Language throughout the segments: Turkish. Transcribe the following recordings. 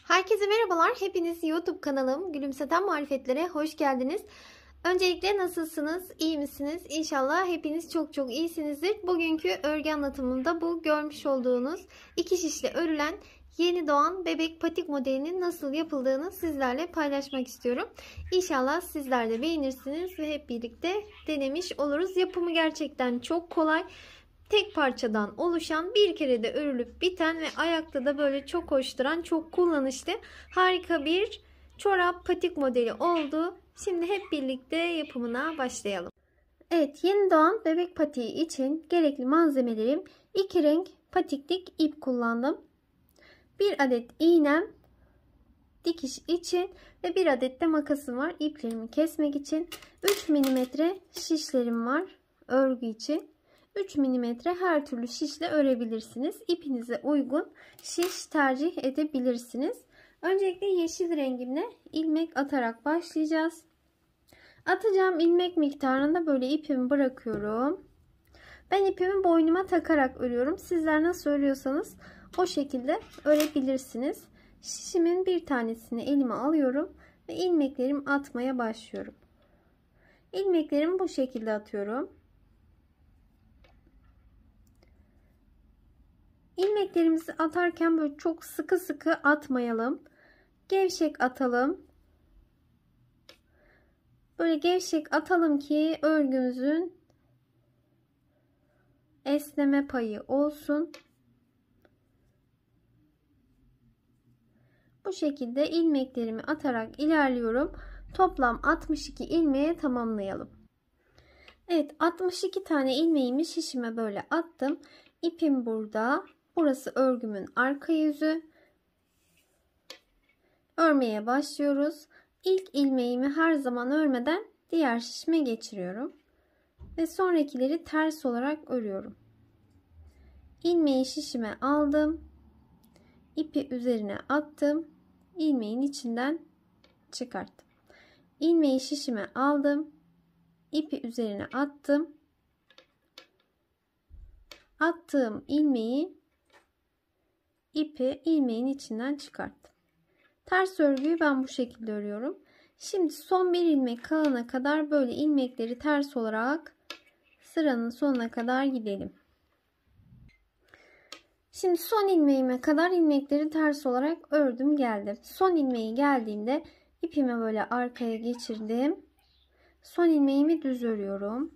Herkese merhabalar. Hepiniz YouTube kanalım Gülümseten Marifetlere hoş geldiniz. Öncelikle nasılsınız? İyi misiniz? İnşallah hepiniz çok çok iyisinizdir. Bugünkü örgü anlatımımda bu görmüş olduğunuz iki şişle örülen yeni doğan bebek patik modelinin nasıl yapıldığını sizlerle paylaşmak istiyorum. İnşallah sizler de beğenirsiniz ve hep birlikte denemiş oluruz. Yapımı gerçekten çok kolay. Tek parçadan oluşan, bir kere de örülüp biten ve ayakta da böyle çok hoş duran, çok kullanışlı, harika bir çorap patik modeli oldu. Şimdi hep birlikte yapımına başlayalım. Evet, yeni doğan bebek patiği için gerekli malzemelerim: 2 renk patiklik ip kullandım. 1 adet iğnem dikiş için ve 1 adet de makasım var iplerimi kesmek için. 3 milimetre şişlerim var örgü için. 3 milimetre her türlü şişle örebilirsiniz. İpinize uygun şiş tercih edebilirsiniz. Öncelikle yeşil rengimle ilmek atarak başlayacağız. Atacağım ilmek miktarında böyle ipimi bırakıyorum. Ben ipimi boynuma takarak örüyorum. Sizler nasıl örüyorsanız o şekilde örebilirsiniz. Şişimin bir tanesini elime alıyorum ve ilmeklerimi atmaya başlıyorum. İlmeklerimi bu şekilde atıyorum. İlmeklerimizi atarken böyle çok sıkı sıkı atmayalım. Gevşek atalım. Böyle gevşek atalım ki örgümüzün esneme payı olsun. Bu şekilde ilmeklerimi atarak ilerliyorum. Toplam 62 ilmeğe tamamlayalım. Evet, 62 tane ilmeğimi şişime böyle attım. İpim burada. Burası örgümün arka yüzü. Örmeye başlıyoruz. İlk ilmeğimi her zaman örmeden diğer şişime geçiriyorum. Ve sonrakileri ters olarak örüyorum. İlmeği şişime aldım. İpi üzerine attım. İlmeğin içinden çıkarttım. İlmeği şişime aldım. İpi üzerine attım. Attığım ipi ilmeğin içinden çıkarttım. Ters örgüyü ben bu şekilde örüyorum. Şimdi son bir ilmek kalana kadar böyle ilmekleri ters olarak sıranın sonuna kadar gidelim. Şimdi son ilmeğime kadar ilmekleri ters olarak ördüm geldim. Son ilmeği geldiğinde ipimi böyle arkaya geçirdim. Son ilmeğimi düz örüyorum.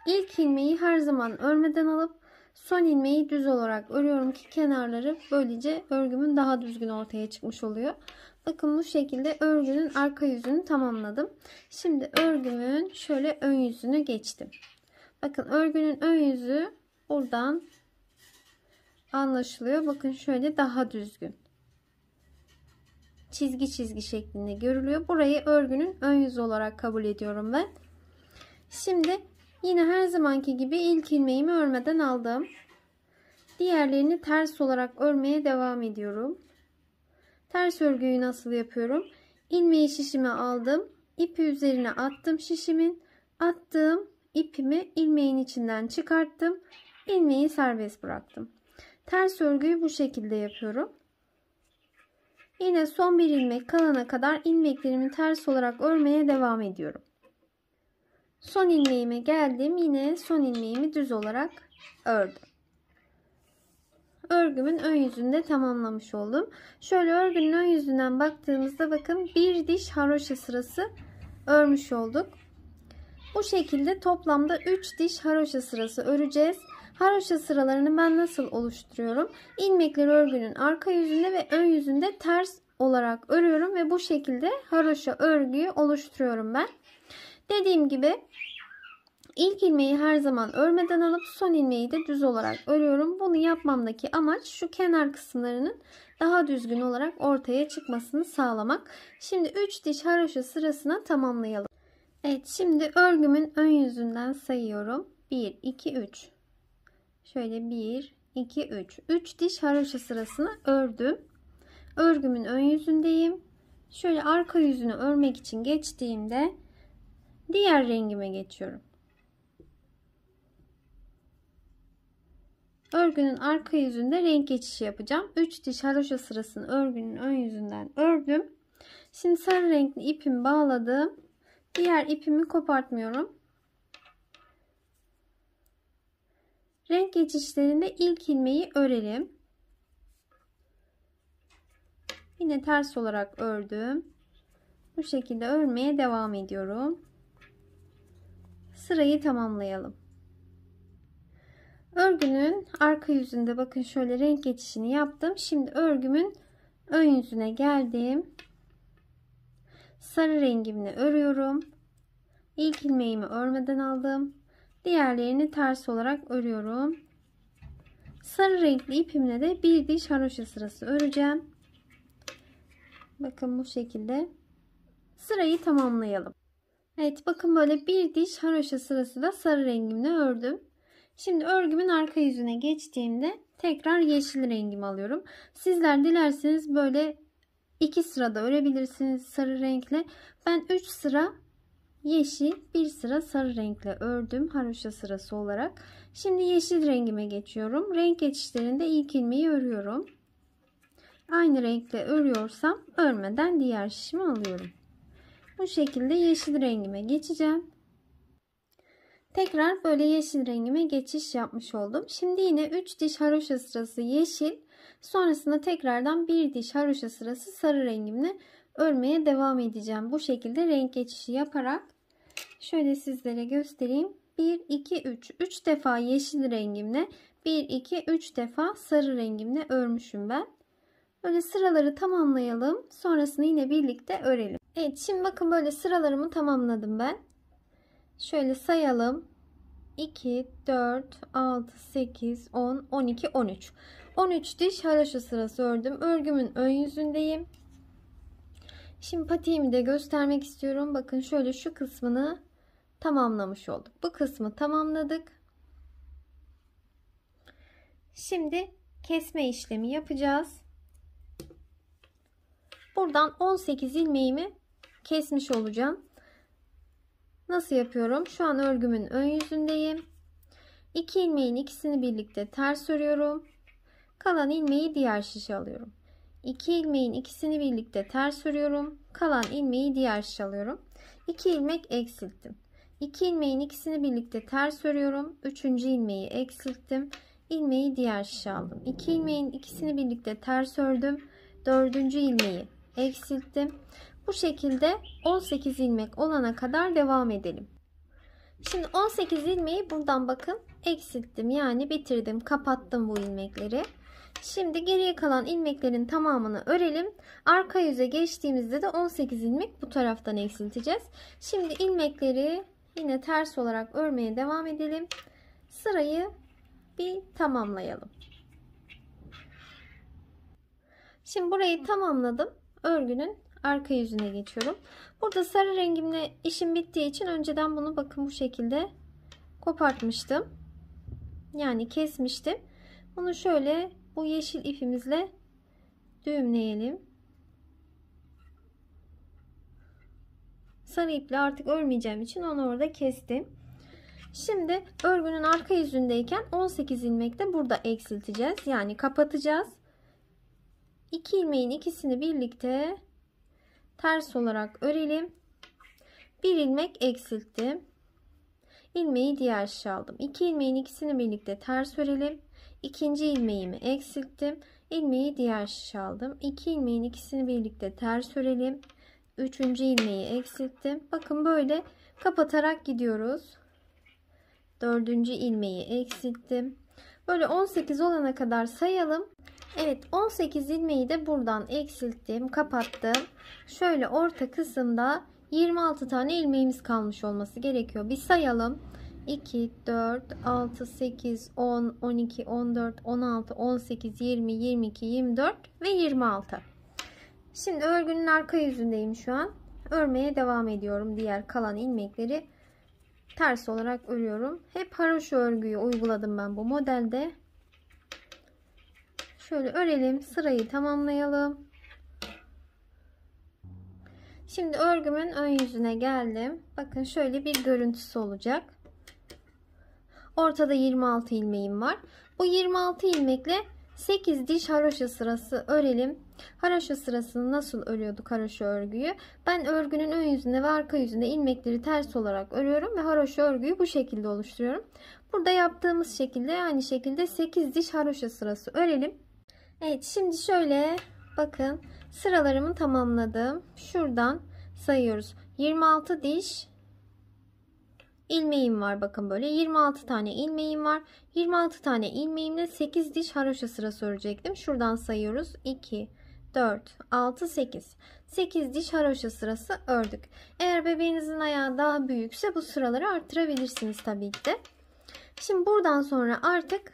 İlk ilmeği her zaman örmeden alıp son ilmeği düz olarak örüyorum ki kenarları, böylece örgümün daha düzgün ortaya çıkmış oluyor. Bakın bu şekilde örgünün arka yüzünü tamamladım. Şimdi örgümün şöyle ön yüzünü geçtim. Bakın örgünün ön yüzü buradan anlaşılıyor. Bakın şöyle daha düzgün. Çizgi çizgi şeklinde görülüyor. Burayı örgünün ön yüzü olarak kabul ediyorum ben. Şimdi yine her zamanki gibi ilk ilmeğimi örmeden aldım. Diğerlerini ters olarak örmeye devam ediyorum. Ters örgüyü nasıl yapıyorum? İlmeği şişime aldım. İpi üzerine attım şişimin. Attığım ipimi ilmeğin içinden çıkarttım. İlmeği serbest bıraktım. Ters örgüyü bu şekilde yapıyorum. Yine son bir ilmek kalana kadar ilmeklerimi ters olarak örmeye devam ediyorum. Son ilmeğime geldim. Yine son ilmeğimi düz olarak ördüm. Örgümün ön yüzünü de tamamlamış oldum. Şöyle örgünün ön yüzünden baktığımızda bakın bir diş haroşa sırası örmüş olduk. Bu şekilde toplamda 3 diş haroşa sırası öreceğiz. Haroşa sıralarını ben nasıl oluşturuyorum? İlmekleri örgünün arka yüzünde ve ön yüzünde ters olarak örüyorum ve bu şekilde haroşa örgüyü oluşturuyorum ben. Dediğim gibi ilk ilmeği her zaman örmeden alıp son ilmeği de düz olarak örüyorum. Bunu yapmamdaki amaç şu kenar kısımlarının daha düzgün olarak ortaya çıkmasını sağlamak. Şimdi 3 diş haroşa sırasına tamamlayalım. Evet, şimdi örgümün ön yüzünden sayıyorum. 1, 2, 3. Şöyle 1, 2, 3. 3 diş haroşa sırasını ördüm. Örgümün ön yüzündeyim. Şöyle arka yüzünü örmek için geçtiğimde diğer rengime geçiyorum. örgünün arka yüzünde renk geçişi yapacağım. 3 diş haroşa sırasını örgünün ön yüzünden ördüm. Şimdi sarı renkli ipimi bağladım. Diğer ipimi kopartmıyorum. Renk geçişlerinde ilk ilmeği örelim. Yine ters olarak ördüm. Bu şekilde örmeye devam ediyorum. Sırayı tamamlayalım. Örgünün arka yüzünde bakın şöyle renk geçişini yaptım. Şimdi örgümün ön yüzüne geldim. Sarı rengimle örüyorum. İlk ilmeğimi örmeden aldım. Diğerlerini ters olarak örüyorum. Sarı renkli ipimle de bir diş haroşa sırası öreceğim. Bakın bu şekilde sırayı tamamlayalım. Evet, bakın böyle bir diş haroşa sırası da sarı rengimle ördüm. Şimdi örgümün arka yüzüne geçtiğimde tekrar yeşil rengimi alıyorum. Sizler dilerseniz böyle 2 sırada örebilirsiniz sarı renkle. Ben 3 sıra yeşil, 1 sıra sarı renkle ördüm haroşa sırası olarak. Şimdi yeşil rengime geçiyorum. Renk geçişlerinde ilk ilmeği örüyorum. Aynı renkle örüyorsam örmeden diğer şişimi alıyorum. Bu şekilde yeşil rengime geçeceğim. Tekrar böyle yeşil rengime geçiş yapmış oldum. Şimdi yine 3 diş haroşa sırası yeşil. Sonrasında tekrardan 1 diş haroşa sırası sarı rengimle örmeye devam edeceğim. Bu şekilde renk geçişi yaparak şöyle sizlere göstereyim. 1, 2, 3. 3 defa yeşil rengimle 1, 2, 3 defa sarı rengimle örmüşüm ben. Böyle sıraları tamamlayalım. Sonrasında yine birlikte örelim. Evet, şimdi bakın böyle sıralarımı tamamladım ben. Şöyle sayalım. 2, 4, 6, 8, 10, 12, 13. 13 diş haroşa sırası ördüm. Örgümün ön yüzündeyim. Şimdi patiğimi de göstermek istiyorum. Bakın şöyle şu kısmını tamamlamış olduk. Bu kısmı tamamladık. Şimdi kesme işlemi yapacağız. Buradan 18 ilmeğimi kesmiş olacağım. Nasıl yapıyorum? Şu an örgümün ön yüzündeyim. 2 ilmeğin ikisini birlikte ters örüyorum. Kalan ilmeği diğer şişe alıyorum. 2 ilmeğin ikisini birlikte ters örüyorum. Kalan ilmeği diğer şişe alıyorum. 2 ilmek eksilttim. 2 ilmeğin ikisini birlikte ters örüyorum. 3. ilmeği eksilttim. İlmeği diğer şişe aldım. 2 ilmeğin ikisini birlikte ters ördüm. 4. ilmeği eksilttim. Bu şekilde 18 ilmek olana kadar devam edelim. Şimdi 18 ilmeği buradan bakın eksilttim. Yani bitirdim, kapattım bu ilmekleri. Şimdi geriye kalan ilmeklerin tamamını örelim. Arka yüze geçtiğimizde de 18 ilmek bu taraftan eksilteceğiz. Şimdi ilmekleri yine ters olarak örmeye devam edelim. Sırayı bir tamamlayalım. Şimdi burayı tamamladım. Örgünün arka yüzüne geçiyorum. Burada sarı rengimle işim bittiği için önceden bunu bakın bu şekilde kopartmıştım. Yani kesmiştim. Bunu şöyle bu yeşil ipimizle düğümleyelim. Sarı iple artık örmeyeceğim için onu orada kestim. Şimdi örgünün arka yüzündeyken 18 ilmek de burada eksilteceğiz. Yani kapatacağız. 2 ilmeğin ikisini birlikte ters olarak örelim. 1 ilmek eksilttim. İlmeği diğer şişe aldım. 2 ilmeğin ikisini birlikte ters örelim. 2. ilmeğimi eksilttim. İlmeği diğer şişe aldım. 2 ilmeğin ikisini birlikte ters örelim. 3. ilmeği eksilttim. Bakın böyle kapatarak gidiyoruz. 4. ilmeği eksilttim. Böyle 18 olana kadar sayalım. Evet, 18 ilmeği de buradan eksilttim, kapattım. Şöyle orta kısımda 26 tane ilmeğimiz kalmış olması gerekiyor. Bir sayalım. 2, 4, 6, 8, 10, 12, 14, 16, 18, 20, 22, 24 ve 26. Şimdi örgünün arka yüzündeyim şu an. Örmeye devam ediyorum. Diğer kalan ilmekleri ters olarak örüyorum. Hep haroşa örgüyü uyguladım ben bu modelde. Şöyle örelim, sırayı tamamlayalım. Şimdi örgümün ön yüzüne geldim. Bakın şöyle bir görüntüsü olacak. Ortada 26 ilmeğim var. Bu 26 ilmekle 8 diş haroşa sırası örelim. Haroşa sırasını nasıl örüyorduk haroşa örgüyü? Ben örgünün ön yüzünde ve arka yüzünde ilmekleri ters olarak örüyorum ve haroşa örgüyü bu şekilde oluşturuyorum. Burada yaptığımız şekilde aynı şekilde 8 diş haroşa sırası örelim. Evet, şimdi şöyle bakın, sıralarımı tamamladım. Şuradan sayıyoruz. 26 diş ilmeğim var. Bakın böyle 26 tane ilmeğim var. 26 tane ilmeğimle 8 diş haroşa sırası örecektim. Şuradan sayıyoruz. 2, 4, 6, 8. 8 diş haroşa sırası ördük. Eğer bebeğinizin ayağı daha büyükse bu sıraları arttırabilirsiniz tabii ki de. Şimdi buradan sonra artık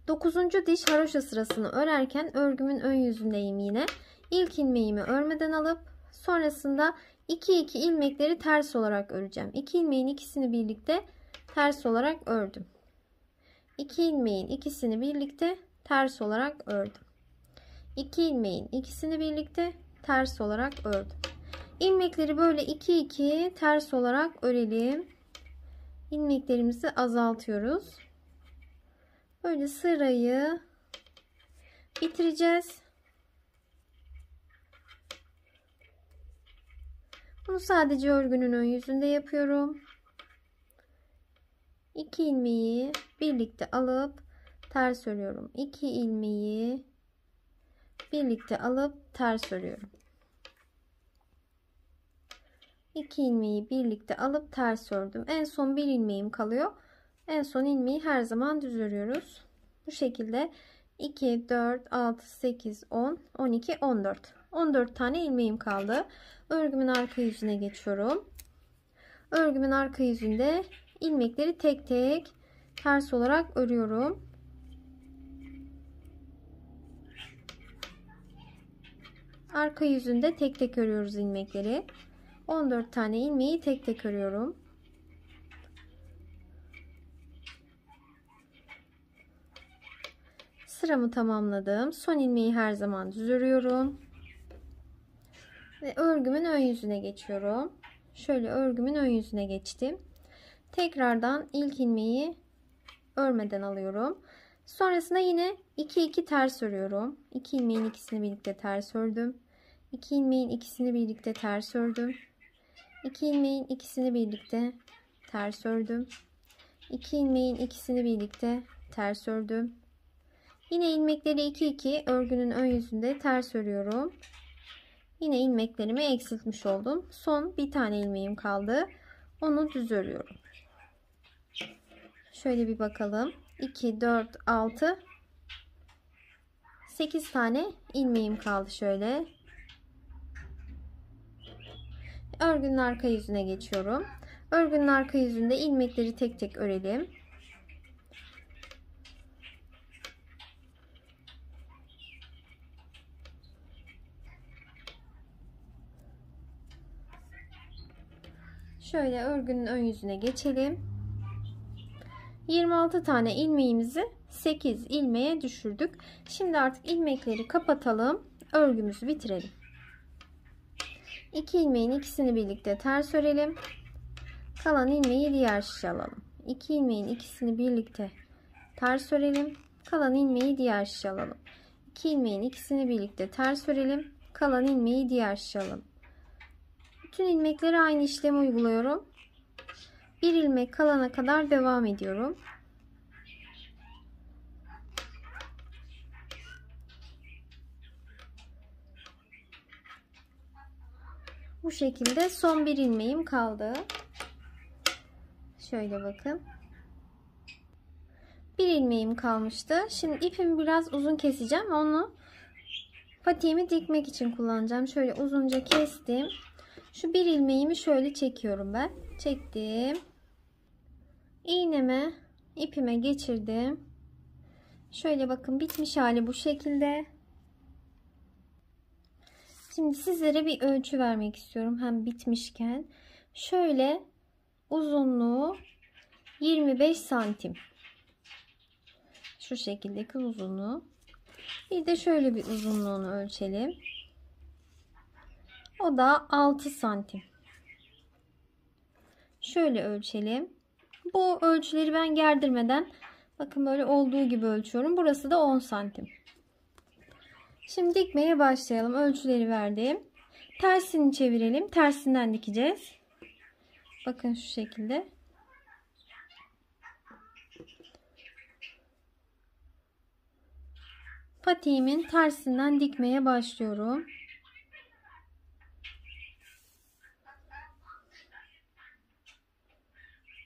9. diş haroşa sırasını örerken örgümün ön yüzündeyim yine. İlk ilmeğimi örmeden alıp sonrasında 2 ilmekleri ters olarak öreceğim. 2 ilmeğin ikisini birlikte ters olarak ördüm. 2 ilmeğin ikisini birlikte ters olarak ördüm. 2 ilmeğin ikisini birlikte ters olarak ördüm. İlmekleri böyle 2 ters olarak örelim. İlmeklerimizi azaltıyoruz. Böyle sırayı bitireceğiz. Bunu sadece örgünün ön yüzünde yapıyorum. 2 ilmeği birlikte alıp ters örüyorum. 2 ilmeği birlikte alıp ters örüyorum. 2 ilmeği birlikte alıp ters ördüm. En son bir ilmeğim kalıyor. En son ilmeği her zaman düz örüyoruz. Bu şekilde 2, 4, 6, 8, 10, 12, 14. 14 tane ilmeğim kaldı. Örgümün arka yüzüne geçiyorum. Örgümün arka yüzünde ilmekleri tek tek ters olarak örüyorum. Arka yüzünde tek tek örüyoruz ilmekleri. 14 tane ilmeği tek tek örüyorum. Sıramı tamamladım. Son ilmeği her zaman düz örüyorum. Ve örgümün ön yüzüne geçiyorum. Şöyle örgümün ön yüzüne geçtim. Tekrardan ilk ilmeği örmeden alıyorum. Sonrasında yine 2 ters örüyorum. 2 ilmeğin ikisini birlikte ters ördüm. 2 ilmeğin ikisini birlikte ters ördüm. 2 ilmeğin ikisini birlikte ters ördüm. 2 ilmeğin ikisini birlikte ters ördüm. Yine ilmekleri 2 örgünün ön yüzünde ters örüyorum. Yine ilmeklerimi eksiltmiş oldum. Son bir tane ilmeğim kaldı. Onu düz örüyorum. Şöyle bir bakalım. 2, 4, 6, 8 tane ilmeğim kaldı şöyle. Örgünün arka yüzüne geçiyorum. Örgünün arka yüzünde ilmekleri tek tek örelim. Şöyle örgünün ön yüzüne geçelim. 26 tane ilmeğimizi 8 ilmeğe düşürdük. Şimdi artık ilmekleri kapatalım. Örgümüzü bitirelim. 2 ilmeğin ikisini birlikte ters örelim. Kalan ilmeği diğer şişe alalım. 2 ilmeğin ikisini birlikte ters örelim. Kalan ilmeği diğer şişe alalım. 2 ilmeğin ikisini birlikte ters örelim. Kalan ilmeği diğer şişe alalım. Bütün ilmeklere aynı işlemi uyguluyorum. Bir ilmek kalana kadar devam ediyorum. Bu şekilde son bir ilmeğim kaldı. Şöyle bakın. Bir ilmeğim kalmıştı. Şimdi ipimi biraz uzun keseceğim. Onu patiğimi dikmek için kullanacağım. Şöyle uzunca kestim. Şu bir ilmeğimi şöyle çekiyorum ben. Çektim. İğnemi ipime geçirdim. Şöyle bakın, bitmiş hali bu şekilde. Şimdi sizlere bir ölçü vermek istiyorum hem bitmişken. Şöyle uzunluğu 25 santim. Şu şekildeki uzunluğu. Bir de şöyle bir uzunluğunu ölçelim. O da 6 santim. Şöyle ölçelim. Bu ölçüleri ben gerdirmeden Bakın böyle olduğu gibi ölçüyorum. Burası da 10 santim. Şimdi dikmeye başlayalım. Ölçüleri verdim. Tersini çevirelim. Tersinden dikeceğiz. Bakın şu şekilde. Patiğimin tersinden dikmeye başlıyorum.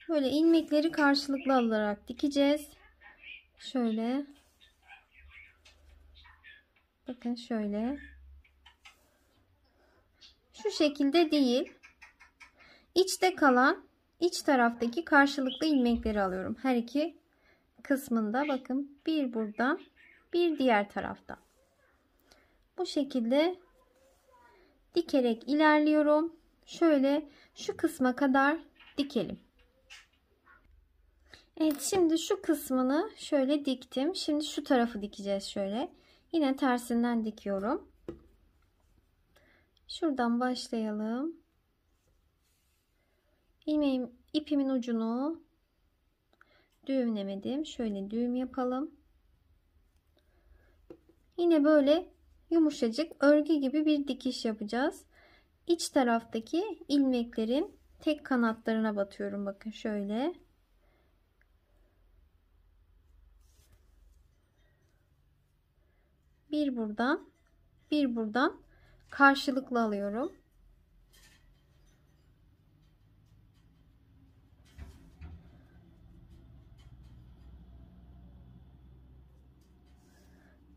Böyle ilmekleri karşılıklı alarak dikeceğiz. Şöyle. Bakın şöyle. Şu şekilde değil. İçte kalan iç taraftaki karşılıklı ilmekleri alıyorum. Her iki kısmında bakın, bir buradan bir diğer taraftan. Bu şekilde dikerek ilerliyorum. Şöyle şu kısma kadar dikelim. Evet, şimdi şu kısmını şöyle diktim. Şimdi şu tarafı dikeceğiz şöyle. Yine tersinden dikiyorum. Şuradan başlayalım. İpimin ucunu düğümlemedim. Şöyle düğüm yapalım. Yine böyle yumuşacık örgü gibi bir dikiş yapacağız. İç taraftaki ilmeklerin tek kanatlarına batıyorum. Bakın şöyle. Bir buradan, bir buradan karşılıklı alıyorum.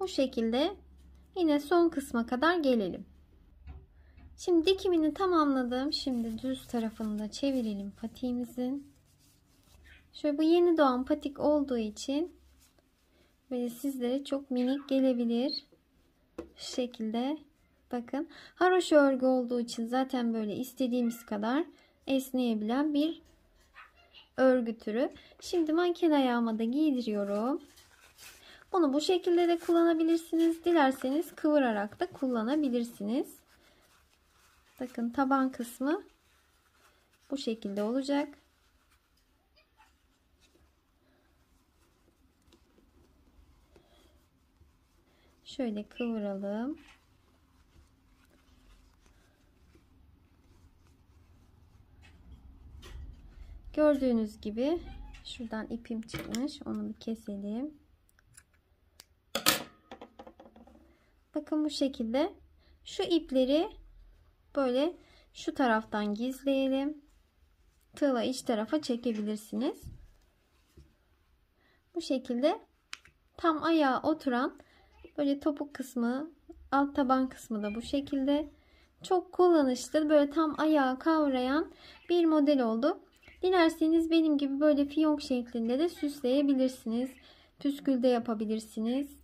Bu şekilde yine son kısma kadar gelelim. Şimdi dikimini tamamladım. Şimdi düz tarafını da çevirelim patiğimizin. Şöyle, bu yeni doğan patik olduğu için böyle sizlere çok minik gelebilir. Şu şekilde. Bakın, haroşa örgü olduğu için zaten böyle istediğimiz kadar esneyebilen bir örgü türü. Şimdi manken ayağıma da giydiriyorum. Bunu bu şekilde de kullanabilirsiniz. Dilerseniz kıvırarak da kullanabilirsiniz. Bakın, taban kısmı bu şekilde olacak. Şöyle kıvıralım. Gördüğünüz gibi şuradan ipim çıkmış. Onu bir keselim. Bakın bu şekilde şu ipleri böyle şu taraftan gizleyelim. Tığla iç tarafa çekebilirsiniz. Bu şekilde tam ayağa oturan böyle topuk kısmı, alt taban kısmı da bu şekilde. Çok kullanışlı, böyle tam ayağı kavrayan bir model oldu. Dilerseniz benim gibi böyle fiyonk şeklinde de süsleyebilirsiniz. Püskül de yapabilirsiniz.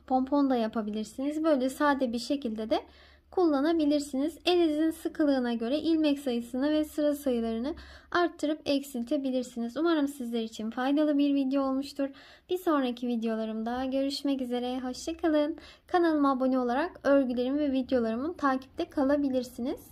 Pompon da yapabilirsiniz. Böyle sade bir şekilde de kullanabilirsiniz. Elinizin sıkılığına göre ilmek sayısını ve sıra sayılarını arttırıp eksiltebilirsiniz. Umarım sizler için faydalı bir video olmuştur. Bir sonraki videolarımda görüşmek üzere. Hoşça kalın. Kanalıma abone olarak örgülerim ve videolarımın takipte kalabilirsiniz.